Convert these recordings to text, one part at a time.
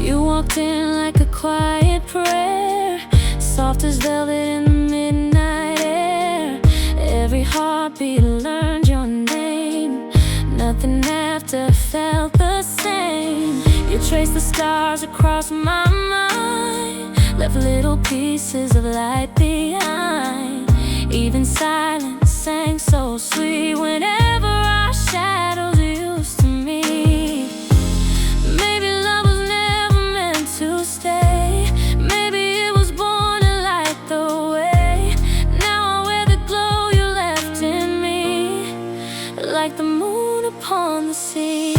You walked in like a quiet prayer, soft as velvet in the midnight air. Every heartbeat learned your name. Nothing after felt the same. You traced the stars across my mind, left little pieces of light behind. Even silence sang so sweet whenever our shadows used to meet. Maybe love was never meant to stay. Maybe it was born to light the way. Now I wear the glow you left in me, like the moon upon the sea.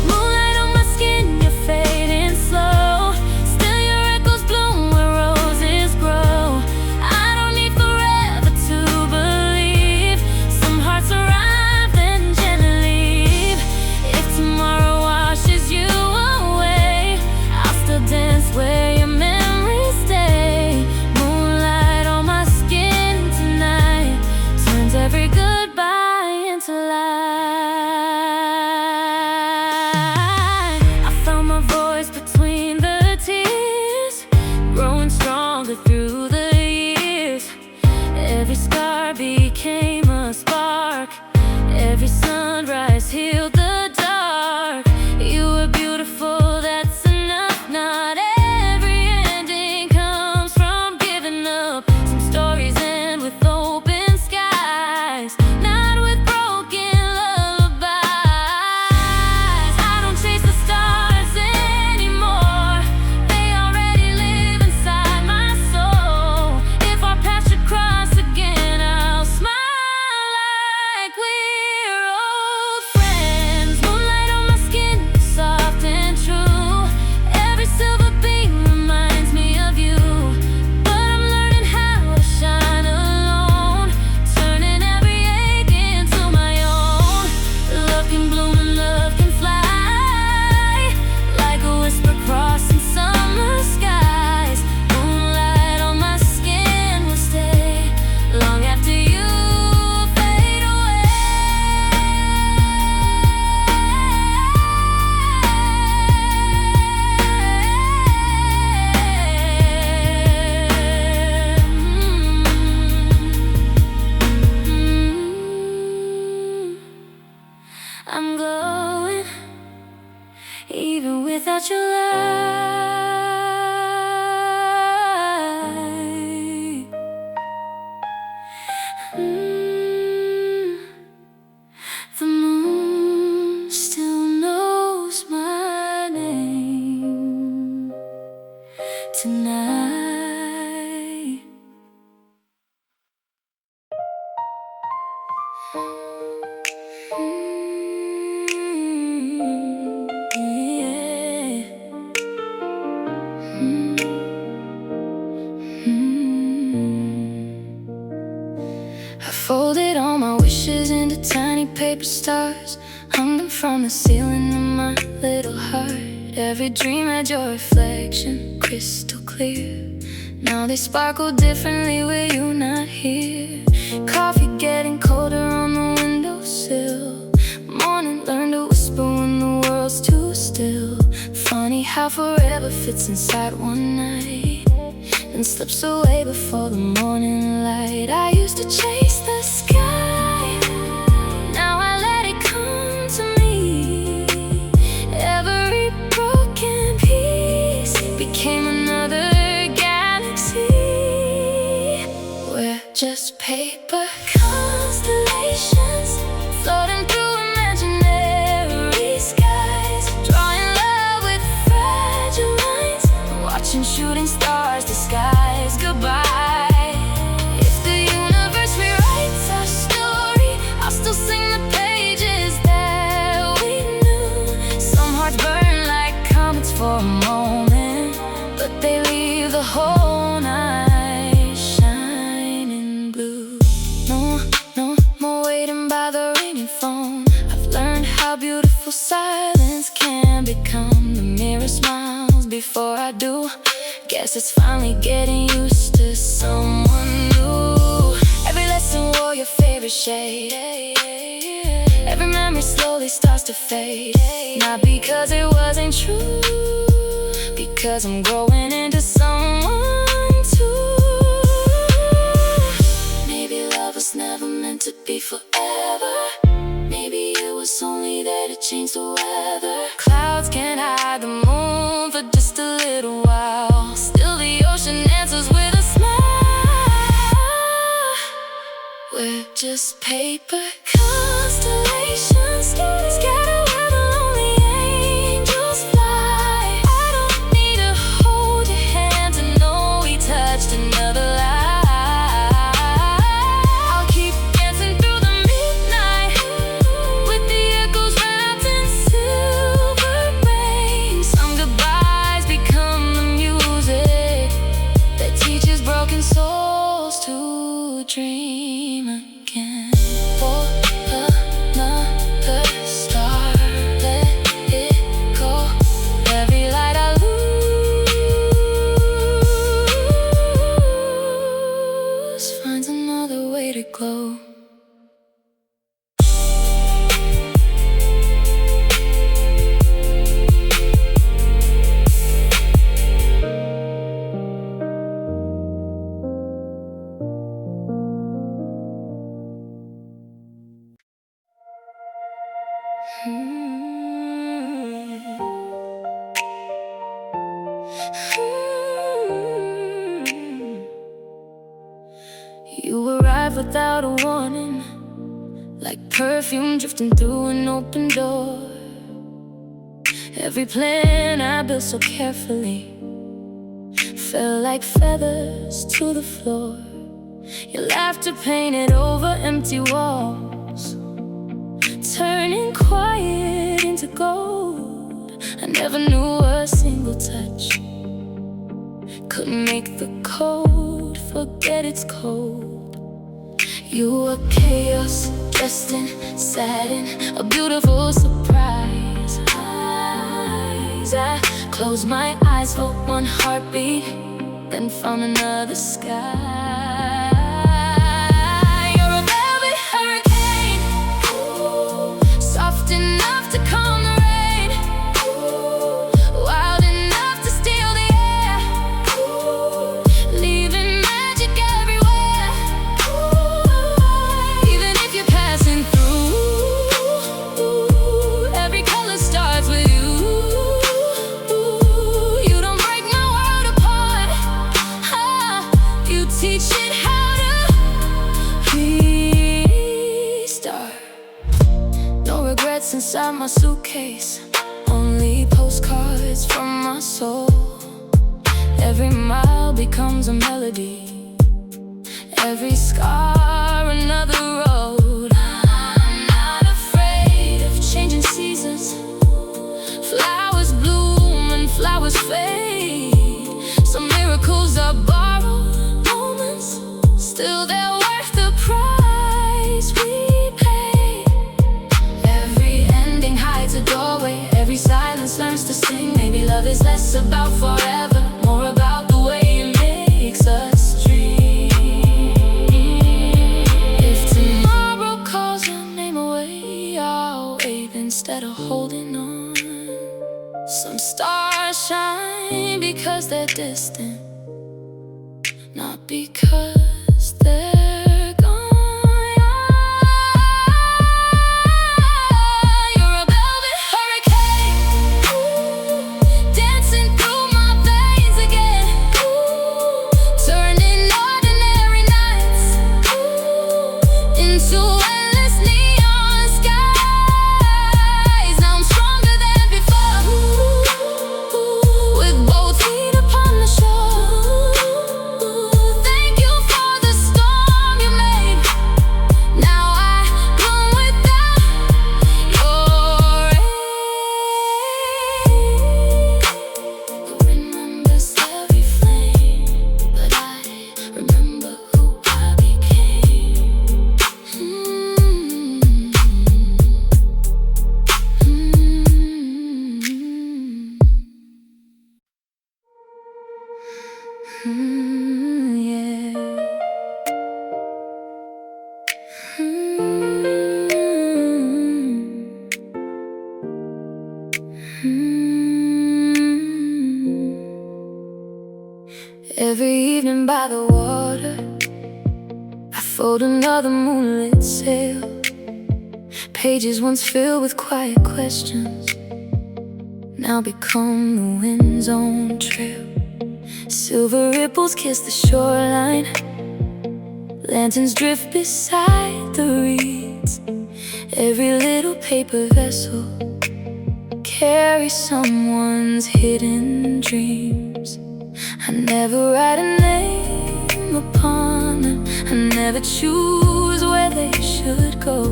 Moonlight on my skin, you're fading slow. Still your echoes bloom where roses grow. I don't need forever to believe. Some hearts arrive then gently leave. If tomorrow washes you away, I'll still dance where your memories stay. Moonlight on my skin tonight turns every goodbye into light. I found my voice between the tears, growing stronger through the years. Every scar became a spark. Every sunrise healed the dark. You were beautiful, that's enough. Not every ending comes from giving up. Some stories end with open skies, not with broken lullabies. I don't chase the stars anymore, they already live inside my soul. If our paths should cross again, I'll smile like we're old friends. Moonlight on my skin, soft and true. Every silver beam reminds me of you. But I'm learning how to shine alone, turning every ache into my own. Love can bloom and love can fly, like a whisper crossing summer skies. Moonlight on my skin will stay long after you fade away. I'm glowing even without your light. The moon still knows my name tonight. Yeah. I folded all my wishes into tiny paper stars, hung them from the ceiling of my little heart. Every dream had your reflection, crystal clear. Now they sparkle differently with you not here. Coffee getting colder on the windowsill. Morning learn to whisper when the world's too still. Funny how forever fits inside one night, then slips away before the morning light. I used to chase the sky, now I let it come to me. Every broken piece became another galaxy. We're just paper constellations, floating through imaginary skies, drawing love with fragile lines, watching shooting stars disguise goodbye. If the universe rewrites our story, I'll still sing the pages that we knew. Some hearts burn like comets for a moment, but they leave the whole night shining blue. No, no more waiting by the ringing phone. I've learned how beautiful silence can become. The mirror smiles before I do. Guess it's finally getting used to someone new. Every lesson wore your favorite shade. Every memory slowly starts to fade. Not because it wasn't true, 'cause I'm growing into someone too. Maybe love was never meant to be forever. Maybe it was only there to change the weather. Clouds can't hide the moon for just a little while. Still the ocean answers with a smile. We're just paper constellations scattered where the lonely angels fly. I don't need to hold your hand to know we touched another life. I'll keep dancing through the midnight with the echoes wrapped in silver rain. Some goodbyes become the music that teaches broken souls to dream again. For another star, let it go. Every light I lose finds another way to glow. You arrive without a warning, like perfume drifting through an open door. Every plan I built so carefully fell like feathers to the floor. Your laughter painted over empty walls, turning quiet into gold. I never knew a single touch could make the cold forget it's cold. You were chaos dressed in satin, a beautiful surprise. I closed my eyes for one heartbeat, then found another sky. You're a velvet hurricane, soft enough to calm the rain, wild enough to steal the air, leaving magic everywhere. Even if you're passing through, every color starts with you. You don't break my world apart. You teach it how to restart. No regrets inside my suitcase, only postcards from my soul. Every mile becomes a melody, every scar another road. I'm not afraid of changing seasons. Flowers bloom and flowers fade. Some miracles are borrowed moments, still they're worth the price we pay. Every ending hides a doorway, every silence learns to sing. Maybe love is less about forever, more about the way it makes us dream. If tomorrow calls your name away, I'll wait instead of holding on. Some stars shine because they're distant, not because they're gone. You're a velvet hurricane, dancing through my veins again, turning ordinary nights into endless neon skies. Now I'm stronger than before, with both feet upon the shore. Thank you for the storm you made. Now I bloom without your aid. Who remembers every flame, but I remember who I became. Yeah. Every evening by the water, I fold another moonlit sail. Pages once filled with quiet questions now become the wind's own trail. Silver ripples kiss the shoreline, lanterns drift beside the reeds. Every little paper vessel carries someone's hidden dreams. I never write a name upon them, I never choose where they should go.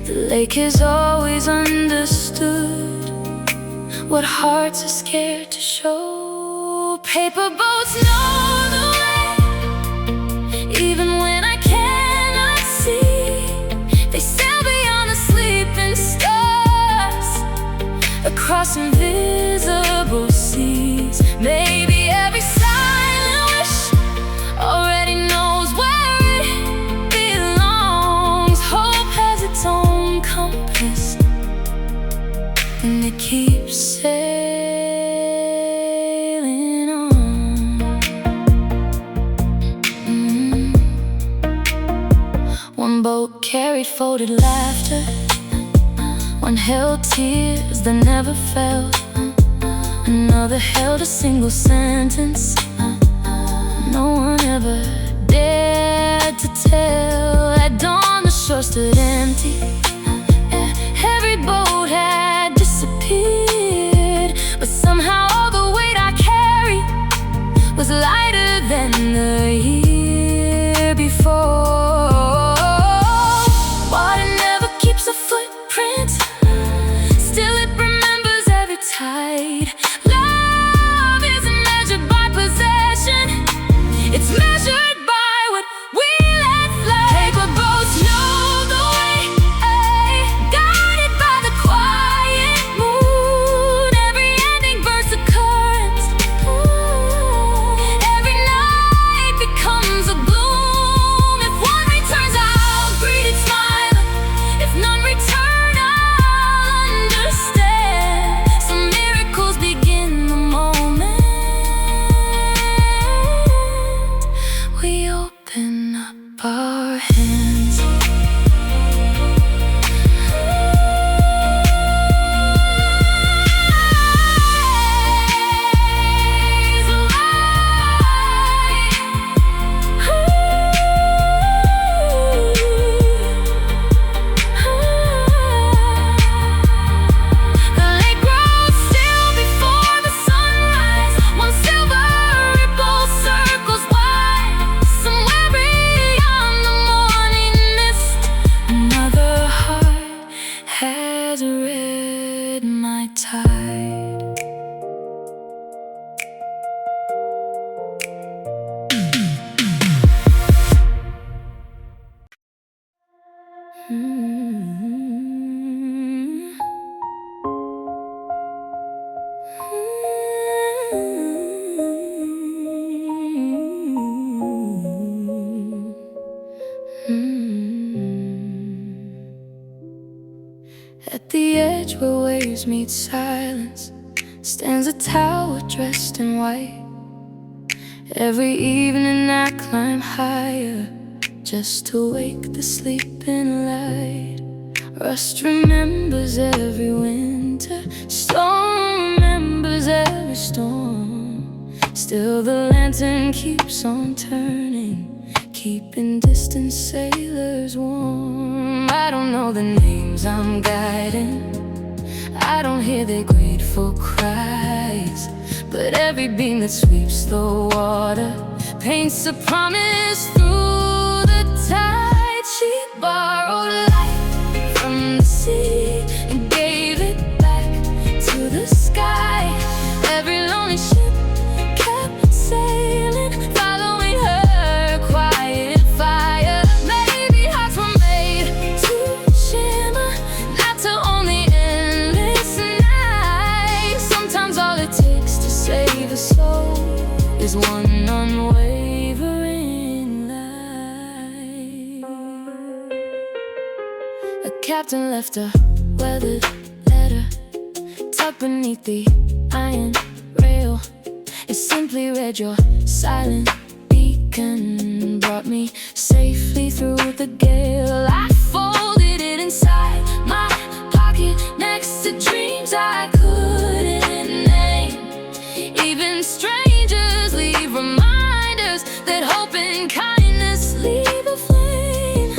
The lake has always understood what hearts are scared to show. Paper boats know the way, even when I cannot see. They sail beyond the sleeping stars, across invisible seas. Maybe every silent wish already knows where it belongs. Hope has its own compass, and it keeps sailing on. One boat carried folded laughter, one held tears that never fell. Another held a single sentence no one ever dared to tell. At dawn the shore stood empty, every boat had disappeared. But somehow all the weight I carried was lighter than the year before. Water never keeps a footprint, still it remembers every tide. Love isn't measured by possession, it's measured by what we let fly. Paper boats know the way, guided by the quiet moon. Every ending bursts a current, every night becomes a bloom. If one returns, I'll greet it smiling. If none return, I'll understand. Some miracles begin the moment we open up our hands. The lake grows still before the sunrise. One silver ripple circles wide. Somewhere beyond the morning mist, another heart has read my tide. At the edge where waves meet silence stands a tower dressed in white. Every evening I climb higher just to wake the sleeping light. Rust remembers every winter, stone remembers every storm. Still the lantern keeps on turning, keeping distant sailors warm. I don't know the names I'm guiding, I don't hear their grateful cries, but every beam that sweeps the water paints a promise through the tide. She borrowed light from the sea and gave it back to the sky. Every lonely ship kept sailing, following her quiet fire. Maybe hearts were made to shimmer, not to only endless night. Sometimes all it takes to save a soul is one unwavering light. A captain left a weathered letter tucked beneath the iron rail. It sent simply read your silent beacon, brought me safely through the gale. I folded it inside my pocket next to dreams I couldn't name. Even strangers leave reminders that hope and kindness leave a flame.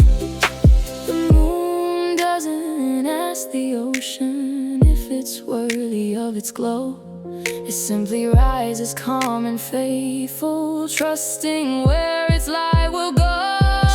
The moon doesn't ask the ocean if it's worthy of its glow. It simply rises calm and faithful, trusting where its light will go.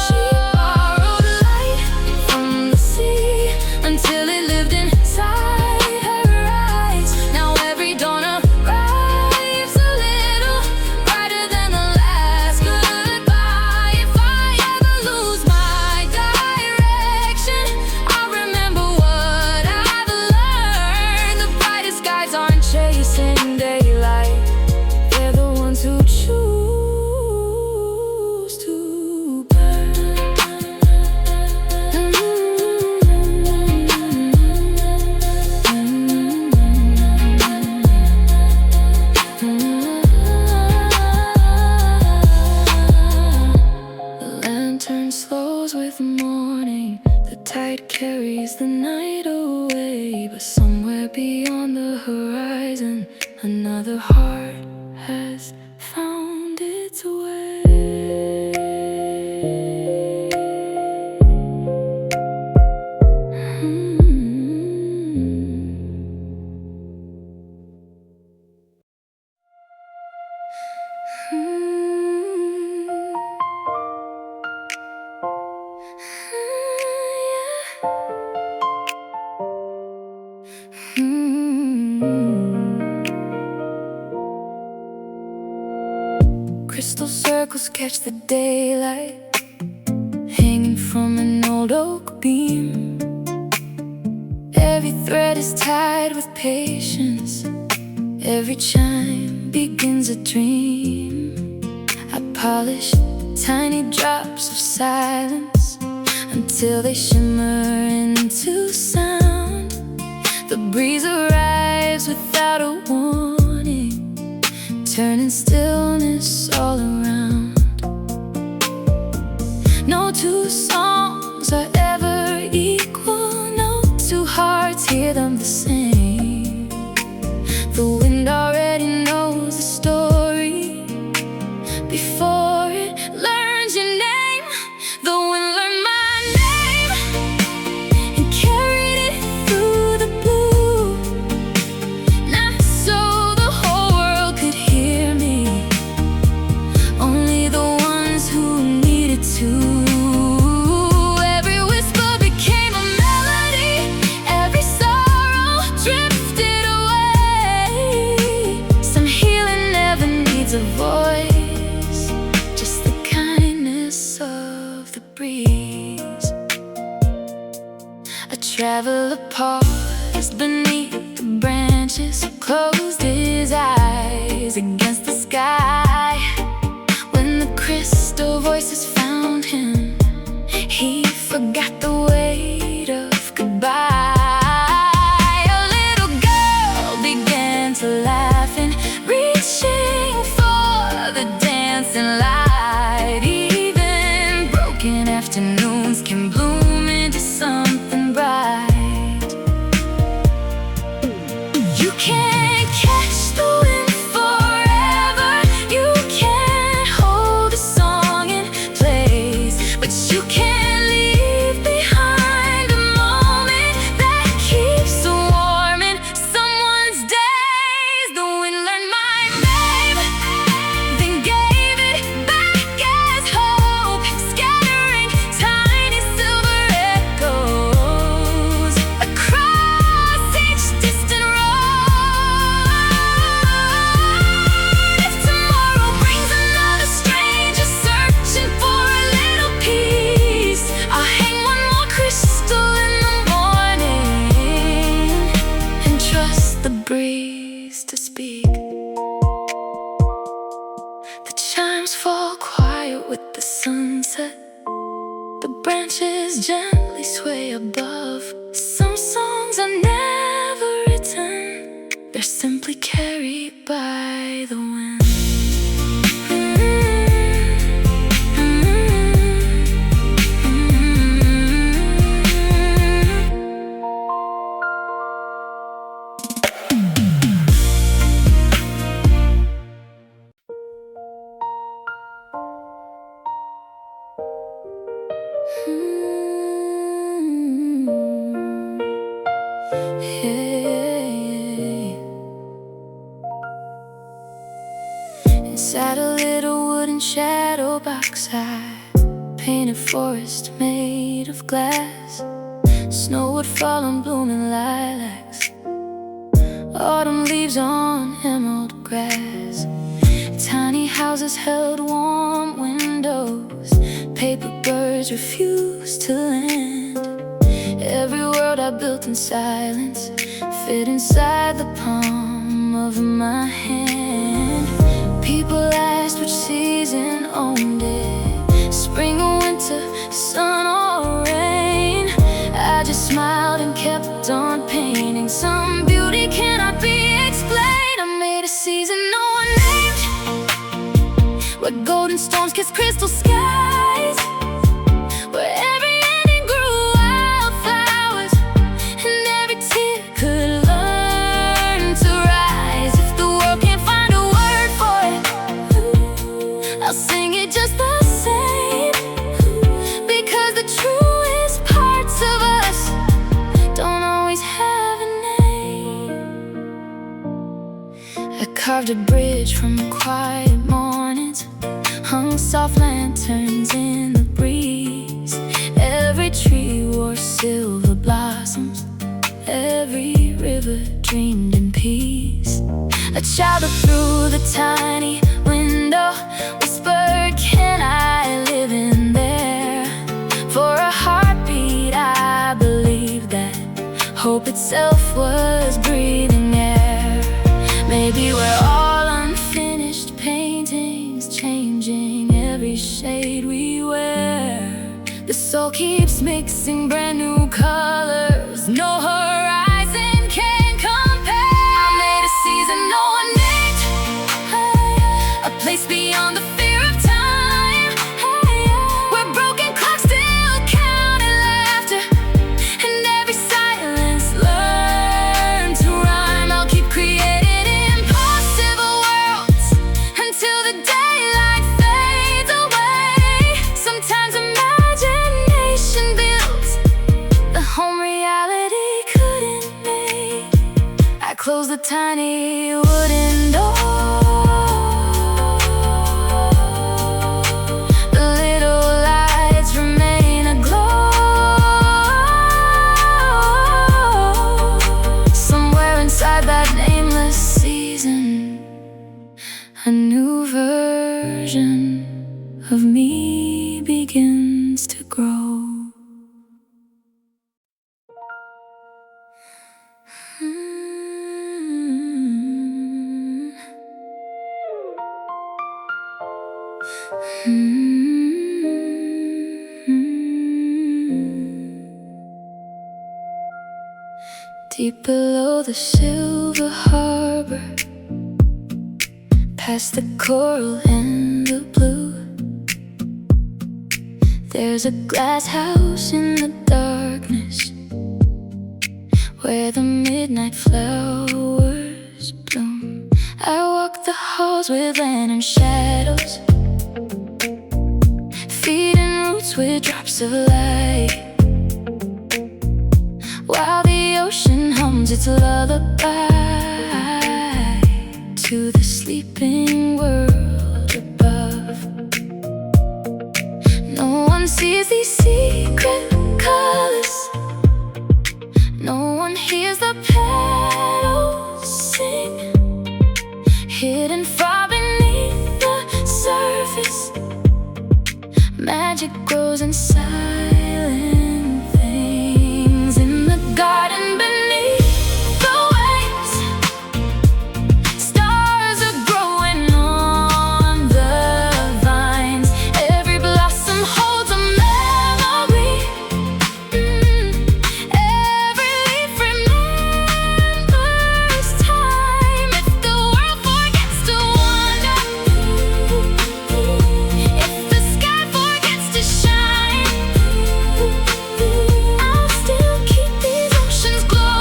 She borrowed light from the sea until it lived inside her eyes. Now every dawn arrives a little brighter than the last goodbye. If I ever lose my direction, I'll remember what I've learned. The brightest skies aren't chasing daylight, they're the ones who choose to burn. The lantern slows with morning, the tide carries the night away. But somewhere beyond the horizon, another heart has found its way. Crystal circles catch the daylight, hanging from an old oak beam. Every thread is tied with patience, every chime begins a dream. I polish tiny drops of silence until they shimmer into sound. The breeze arrives without a warning, turning stillness all around. No two songs are ever equal, no two hearts hear them the same. The wind already knows the story before it learns your name. The wind learned my name and carried it through the blue, not so the whole world could hear me, only the ones who needed to. Every whisper became a melody, every sorrow drifted away. Some healing never needs a voice, just the kindness of the breeze. A traveler paused beneath the branches, closed his eyes against the sky. When the crystal voices found him, he forgot the weight of goodbye. A little girl began to laugh and reaching for the dancing light. Even broken afternoons can bloom into something bright. You can't catch the wind forever, you can't hold a song in place, but you can leave behind a moment that keeps warm in someone's days. The wind learned my name, then gave it back as hope, scattering tiny silver echoes across each distant road. If tomorrow brings another stranger searching for a little peace, I'll hang one more crystal in the morning and trust the breeze to speak. The chimes fall quiet with the sunset, the branches gently sway above. Some songs are never written, they're simply carried by the wind. Inside a little wooden shadow box, I painted forest made of glass. Snow would fall on blooming lilacs, autumn leaves on emerald grass. Tiny houses held warm windows, paper birds refused to land. Every world I built in silence fit inside the palm of my hand. People asked which season owned it, spring or winter, sun or rain. I just smiled and kept on painting. Some beauty cannot be explained. I made a season no one named, where golden storms kiss crystal skies, where every ending grew wildflowers, and every tear could learn to rise. If the world can't find a word for it, I'll sing it just the same, because the truest parts of us don't always have a name. I carved a bridge from quiet mornings, hung soft lanterns in the breeze. Every tree wore silver blossoms, every river dreamed in peace. A child looked through the tiny window, whispered, "Can I live in there?" For a heartbeat I believed that hope itself was breathing air. Maybe we're all unfinished paintings, changing every shade we wear. The soul keeps mixing brand new colors, no horizon can compare. I made a season no one named, a place beyond the fear of time, where broken clocks still count in laughter, and every silence learned to rhyme. I'll keep creating impossible worlds until the daylight fades away. Sometimes imagination builds the home reality couldn't make. I close the tiny wooden door, the little lights remain aglow. Somewhere inside that nameless season, a new version of me begins to grow. Deep below the silver harbor, past the coral and the blue, there's a glass house in the darkness, where the midnight flowers bloom. I walk the halls with lantern shadows, feeding roots with drops of light, while the ocean hums its lullaby to the sleeping world above. No one sees these secret colors, no one hears the petals sing, hidden far beneath the surface. Magic grows in silent things, in the garden beneath the waves. Stars are growing on the vines, every blossom holds a memory. Every leaf remembers time. If the world forgets to wonder, if the sky forgets to shine, I'll still keep these oceans glowing.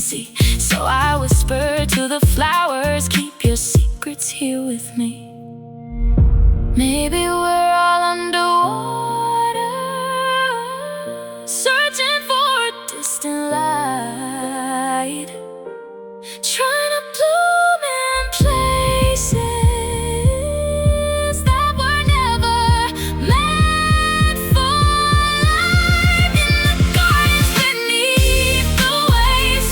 see. So I whisper to the flowers, keep your secrets here with me. Maybe we're all underwater, searching for a distant light, trying to bloom in places that were never meant for life. In the gardens beneath the waves,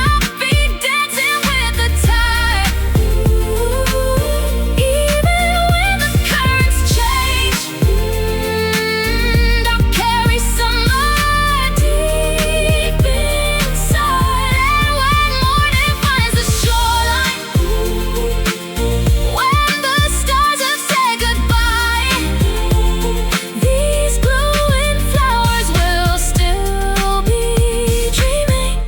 I'll be dancing with the tide. Even when the currents change, I'll carry some more deep inside. And when morning finds the shoreline, when the stars have said goodbye, these glowing flowers will still be dreaming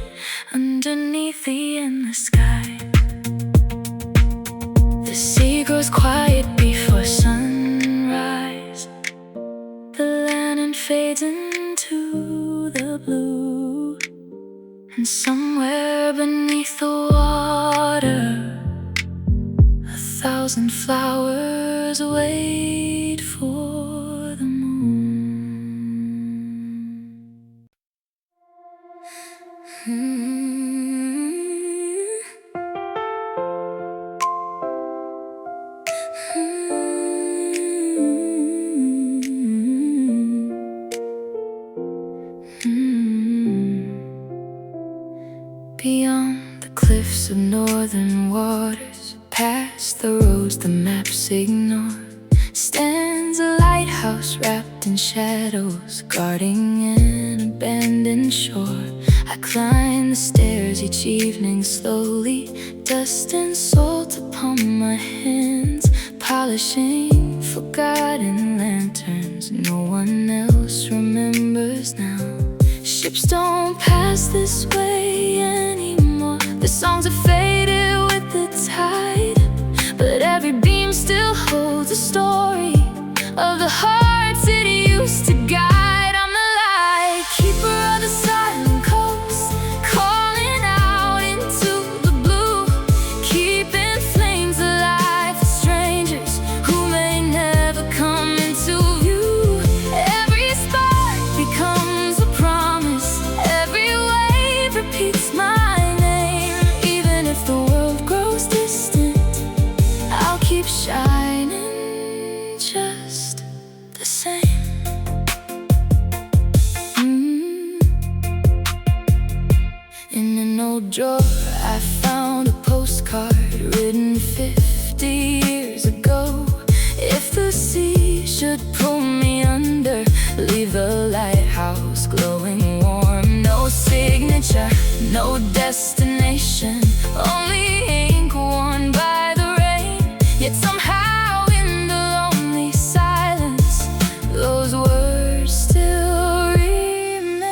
underneath the endless sky. The sea grows quiet before sunrise. The lantern fades into the blue, and somewhere beneath the water, 1,000 flowers wait for the moon. Beyond the cliffs of northern waters, past the roads the maps ignore, stands a lighthouse wrapped in shadows, guarding an abandoned shore. I climb the stairs each evening slowly, dust and salt upon my hands, polishing forgotten lanterns no one else remembers now. Ships don't pass this way anymore. The songs have faded with the tide, but every beam still holds a story of the hearts it used to guide. I'm the light keeper of the silent coast, calling out into the blue, keeping flames alive for strangers who may never come into view. Every spark becomes a promise, every wave repeats my name. Even if the world grows distant, I'll keep shining just the same. In an old drawer I found a postcard written 50 years ago. If the sea should pull me under, leave the lighthouse glowing warm. No signature, no destination, only ink worn by the rain. Yet somehow in the lonely silence, those words still remain.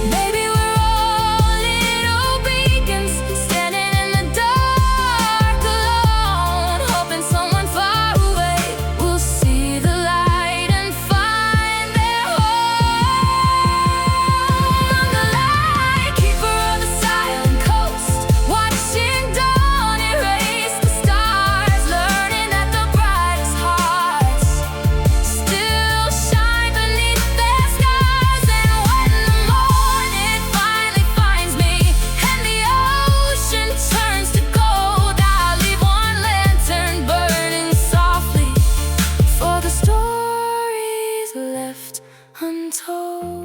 Maybe we're all little beacons, standing in the dark alone, hoping someone far away will see the light and find their home. I'm the light keeper of the silent coast, watching dawn erase the stars, learning that the brightest hearts still shine beneath their scars. And when the morning finally finds me and the ocean turns to gold, I'll leave one lantern burning softly for the stories left untold.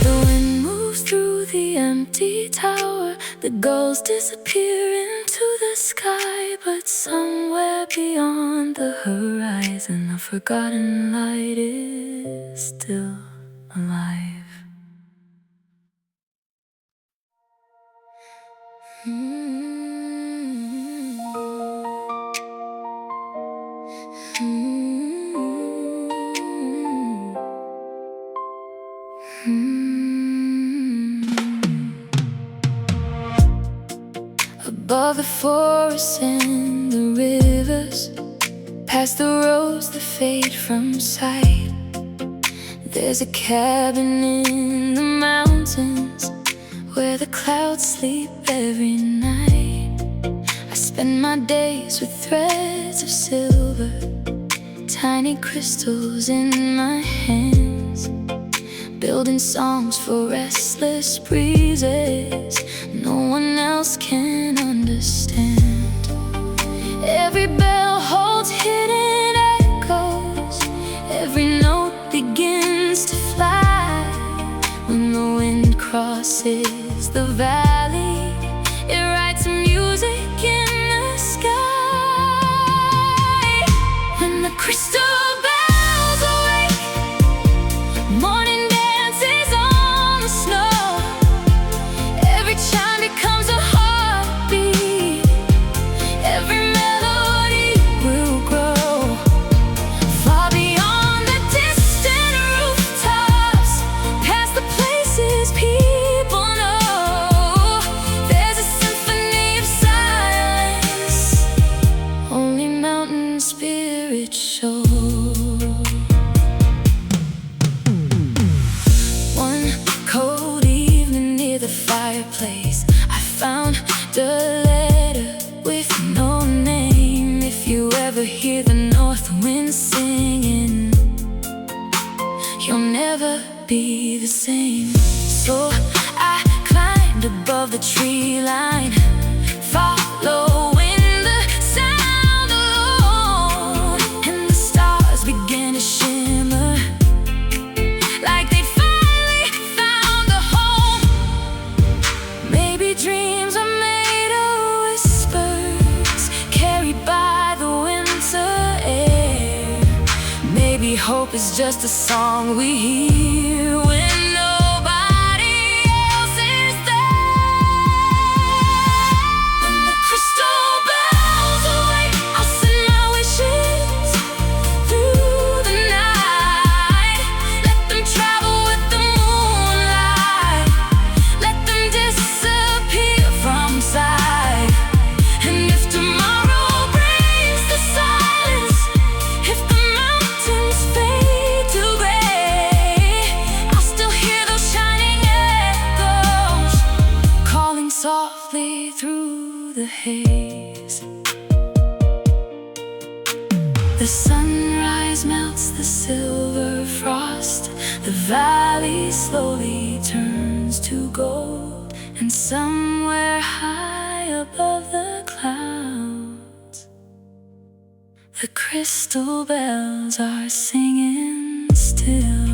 The wind moves through the empty tower, the gulls disappear into the sky, but somewhere beyond the horizon, a forgotten light is still alive. above the forests and the rivers, past the roads that fade from sight. There's a cabin in the mountains where the clouds sleep every night. I spend my days with threads of silver, tiny crystals in my hands, building songs for restless breezes no one else can understand. Every bell holds hidden echoes, every note begins to fly. When the wind crosses the valley, it writes music in the sky. When the crystal bells awake, morning dances on the snow. Every chime becomes a heartbeat, every melody will grow far beyond the distant rooftops, past the places people know. There's a symphony of silence only mountain spirits show. One cold evening near the fireplace, I found a letter with no name. If you ever hear the north wind singing, you'll never be the same. So I climbed above the tree line, following the sound alone, and the stars began to shimmer like they'd finally found a home. Maybe dreams are made of whispers carried by the winter air. Maybe hope is just a song we hear when nobody else is there. When the crystal bells awake, I'll send my wishes through the night. Let them travel with the moonlight, let them disappear from sight. And if tomorrow brings the silence, if the mountains fade to gray, I'll still hear those shining echoes calling softly through the haze. The sunrise melts the silver frost, the valley slowly turns to gold, and somewhere high above the clouds, the crystal bells are singing still.